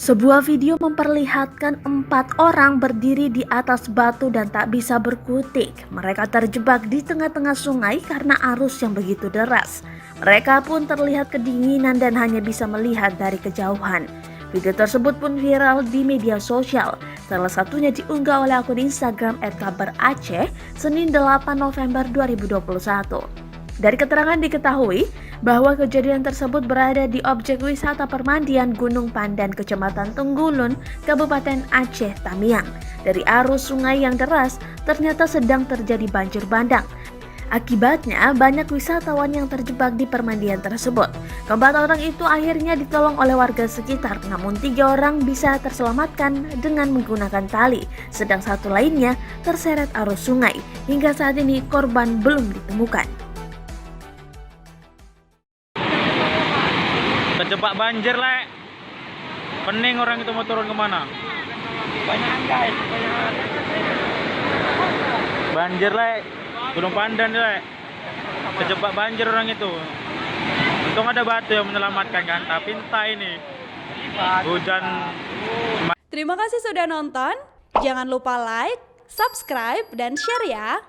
Sebuah video memperlihatkan 4 orang berdiri di atas batu dan tak bisa berkutik. Mereka terjebak di tengah-tengah sungai karena arus yang begitu deras. Mereka pun terlihat kedinginan dan hanya bisa melihat dari kejauhan. Video tersebut pun viral di media sosial. Salah satunya diunggah oleh akun Instagram @kabaraceh Senin 8 November 2021. Dari keterangan diketahui bahwa kejadian tersebut berada di objek wisata permandian Gunung Pandan, Kecamatan Tenggulun, Kabupaten Aceh Tamiang. Dari arus sungai yang deras, ternyata sedang terjadi banjir bandang. Akibatnya, banyak wisatawan yang terjebak di permandian tersebut. Keempat orang itu akhirnya ditolong oleh warga sekitar, namun 3 orang bisa terselamatkan dengan menggunakan tali, sedang satu lainnya terseret arus sungai. Hingga saat ini korban belum ditemukan. Terjebak banjir, Lek. Pening orang itu mau turun kemana? Banyak guys, banyak. Banjir, Lek. Gunung Pandan, Lek. Terjebak banjir orang itu. Untung ada batu yang menyelamatkan kan, tapi entah ini hujan. Terima kasih sudah nonton. Jangan lupa like, subscribe, dan share ya.